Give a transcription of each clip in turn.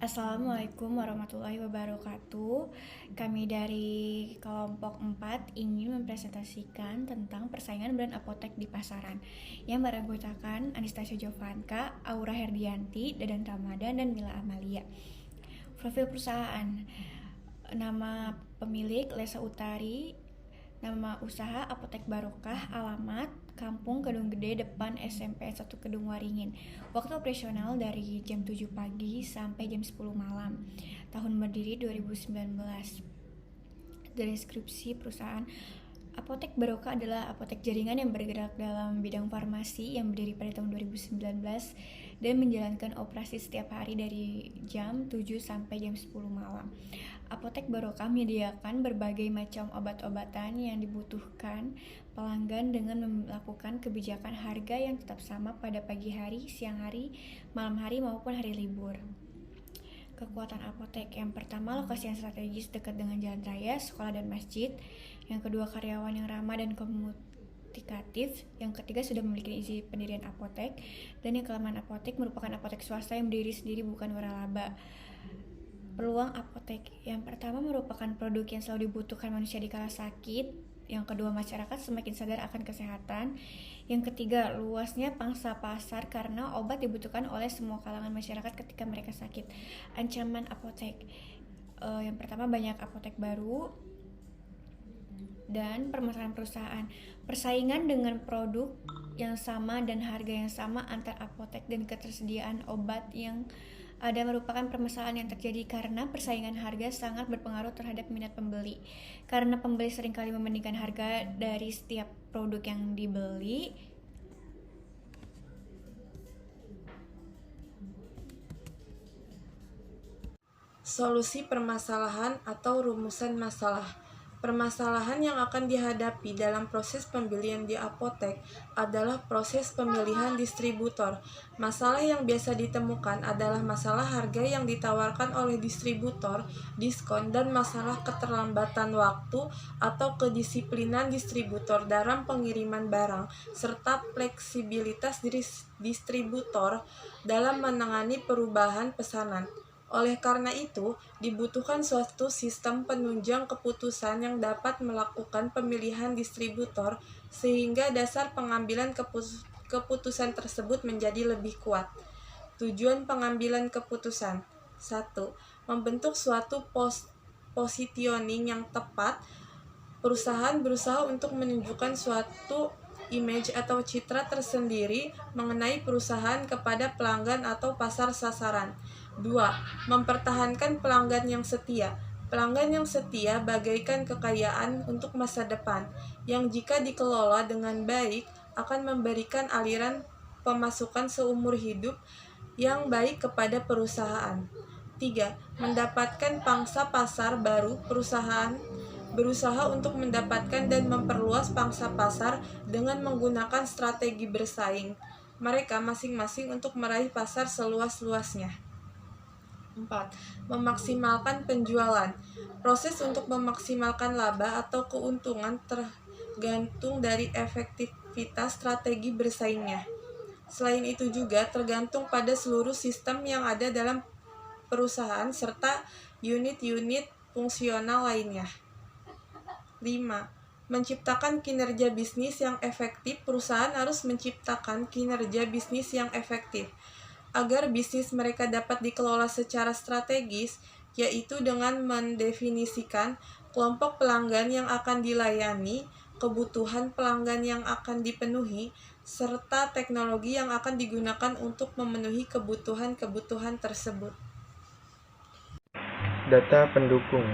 Assalamualaikum warahmatullahi wabarakatuh. Kami dari kelompok 4 ingin mempresentasikan tentang persaingan brand apotek di pasaran yang beranggotakan Anastasia Jovanka, Aura Herdianti, Dadan Ramadan, dan Mila Amalia. Profil perusahaan: nama pemilik Lesa Utari, nama usaha Apotek Barokah, alamat Kampung Kedung Gede depan SMP 1 Kedung Waringin. Waktu operasional dari jam 7 pagi sampai jam 10 malam. Tahun berdiri 2019. Deskripsi perusahaan: Apotek Barokah adalah apotek jaringan yang bergerak dalam bidang farmasi yang berdiri pada tahun 2019 dan menjalankan operasi setiap hari dari jam 7 sampai jam 10 malam. Apotek Barokah menyediakan berbagai macam obat-obatan yang dibutuhkan pelanggan dengan melakukan kebijakan harga yang tetap sama pada pagi hari, siang hari, malam hari maupun hari libur. Kekuatan apotek: yang pertama, lokasi yang strategis dekat dengan jalan raya, sekolah, dan masjid. Yang kedua, karyawan yang ramah dan komunikatif. Yang ketiga, sudah memiliki izin pendirian apotek. Dan yang kelima, apotek merupakan apotek swasta yang berdiri sendiri, bukan waralaba. Peluang apotek: yang pertama, merupakan produk yang selalu dibutuhkan manusia di kala sakit. Yang kedua, masyarakat semakin sadar akan kesehatan. Yang ketiga, luasnya pangsa pasar karena obat dibutuhkan oleh semua kalangan masyarakat ketika mereka sakit. Ancaman apotek: yang pertama, banyak apotek baru dan permasalahan perusahaan. Persaingan dengan produk yang sama dan harga yang sama antar apotek dan ketersediaan obat yang ada merupakan permasalahan yang terjadi karena persaingan harga sangat berpengaruh terhadap minat pembeli. Karena pembeli seringkali membandingkan harga dari setiap produk yang dibeli. Solusi permasalahan atau rumusan masalah. Permasalahan yang akan dihadapi dalam proses pembelian di apotek adalah proses pemilihan distributor. Masalah yang biasa ditemukan adalah masalah harga yang ditawarkan oleh distributor, diskon, dan masalah keterlambatan waktu atau kedisiplinan distributor dalam pengiriman barang, serta fleksibilitas distributor dalam menangani perubahan pesanan. Oleh karena itu, dibutuhkan suatu sistem penunjang keputusan yang dapat melakukan pemilihan distributor sehingga dasar pengambilan keputusan tersebut menjadi lebih kuat. Tujuan pengambilan keputusan: 1. Membentuk suatu positioning yang tepat. Perusahaan berusaha untuk menunjukkan suatu image atau citra tersendiri mengenai perusahaan kepada pelanggan atau pasar sasaran. 2. Mempertahankan pelanggan yang setia. Pelanggan yang setia bagaikan kekayaan untuk masa depan, yang jika dikelola dengan baik akan memberikan aliran pemasukan seumur hidup yang baik kepada perusahaan. 3. Mendapatkan pangsa pasar baru. Perusahaan berusaha untuk mendapatkan dan memperluas pangsa pasar dengan menggunakan strategi bersaing mereka masing-masing untuk meraih pasar seluas-luasnya. 4. Memaksimalkan penjualan. Proses untuk memaksimalkan laba atau keuntungan tergantung dari efektivitas strategi bersaingnya. Selain itu juga tergantung pada seluruh sistem yang ada dalam perusahaan serta unit-unit fungsional lainnya. 5. Menciptakan kinerja bisnis yang efektif. Perusahaan harus menciptakan kinerja bisnis yang efektif agar bisnis mereka dapat dikelola secara strategis, yaitu dengan mendefinisikan kelompok pelanggan yang akan dilayani, kebutuhan pelanggan yang akan dipenuhi, serta teknologi yang akan digunakan untuk memenuhi kebutuhan-kebutuhan tersebut. Data pendukung.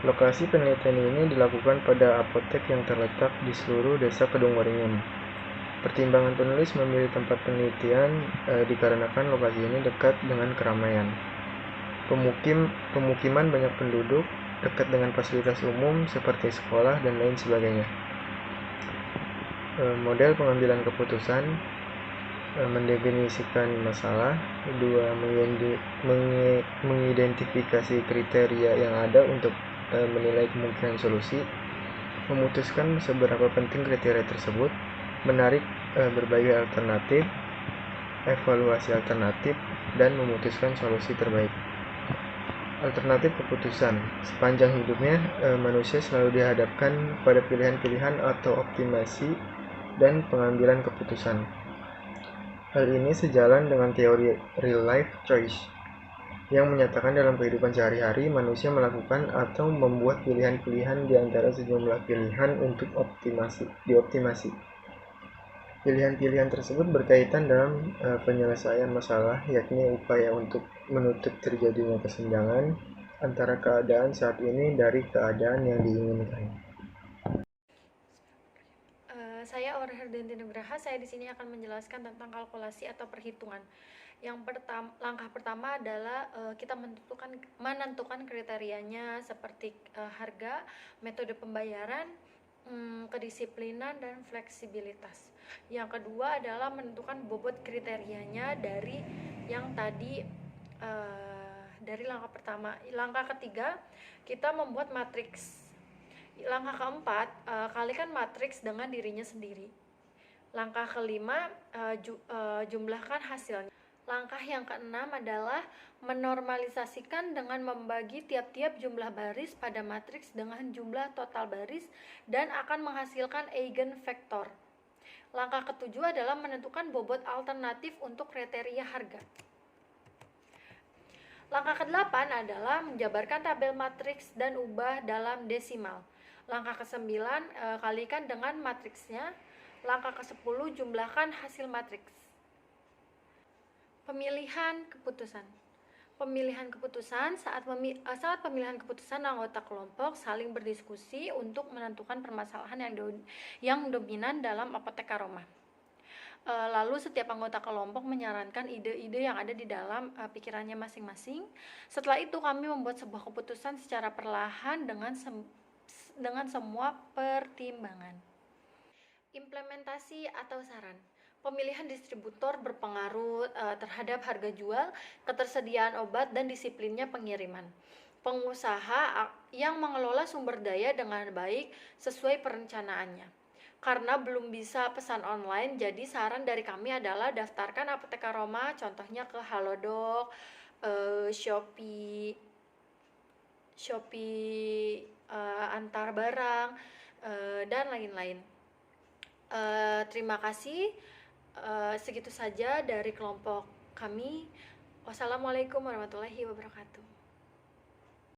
Lokasi penelitian ini dilakukan pada apotek yang terletak di seluruh desa Kedung Waringin. Pertimbangan penulis memilih tempat penelitian dikarenakan lokasi ini dekat dengan keramaian. Pemukiman banyak penduduk, dekat dengan fasilitas umum seperti sekolah dan lain sebagainya. Model pengambilan keputusan: mendefinisikan masalah. 2. Mengidentifikasi kriteria yang ada untuk menilai kemungkinan solusi. Memutuskan seberapa penting kriteria tersebut. Menarik berbagai alternatif, evaluasi alternatif, dan memutuskan solusi terbaik. Alternatif keputusan. Sepanjang hidupnya, manusia selalu dihadapkan pada pilihan-pilihan atau optimasi dan pengambilan keputusan. Hal ini sejalan dengan teori real life choice, yang menyatakan dalam kehidupan sehari-hari manusia melakukan atau membuat pilihan-pilihan di antara sejumlah pilihan untuk dioptimasi. Pilihan-pilihan tersebut berkaitan dalam penyelesaian masalah, yakni upaya untuk menutup terjadinya kesenjangan antara keadaan saat ini dari keadaan yang diinginkan. Saya Aura Herdanti Nugraha. Saya di sini akan menjelaskan tentang kalkulasi atau perhitungan. Langkah pertama adalah kita menentukan kriterianya seperti harga, metode pembayaran, kedisiplinan, dan fleksibilitas. Yang kedua adalah menentukan bobot kriterianya dari yang tadi dari langkah pertama. Langkah ketiga, kita membuat matriks. Langkah keempat, kalikan matriks dengan dirinya sendiri. Langkah kelima, jumlahkan hasilnya. Langkah yang keenam adalah menormalisasikan dengan membagi tiap-tiap jumlah baris pada matriks dengan jumlah total baris dan akan menghasilkan eigenvektor. Langkah ketujuh adalah menentukan bobot alternatif untuk kriteria harga. Langkah ke-8 adalah menjabarkan tabel matriks dan ubah dalam desimal. Langkah ke-9, kalikan dengan matriksnya. Langkah ke-10, jumlahkan hasil matriks. Pemilihan keputusan. Saat pemilihan keputusan, anggota kelompok saling berdiskusi untuk menentukan permasalahan yang dominan dalam apotek Karomah. Lalu setiap anggota kelompok menyarankan ide-ide yang ada di dalam pikirannya masing-masing. Setelah itu kami membuat sebuah keputusan secara perlahan dengan semua pertimbangan. Implementasi atau saran. Pemilihan distributor berpengaruh terhadap harga jual, ketersediaan obat, dan disiplinnya pengiriman. Pengusaha yang mengelola sumber daya dengan baik sesuai perencanaannya. Karena belum bisa pesan online, jadi saran dari kami adalah daftarkan Apotek Karomah, contohnya ke Halodoc, Shopee, antar barang, dan lain-lain. Terima kasih. Segitu saja dari kelompok kami. Wassalamualaikum warahmatullahi wabarakatuh.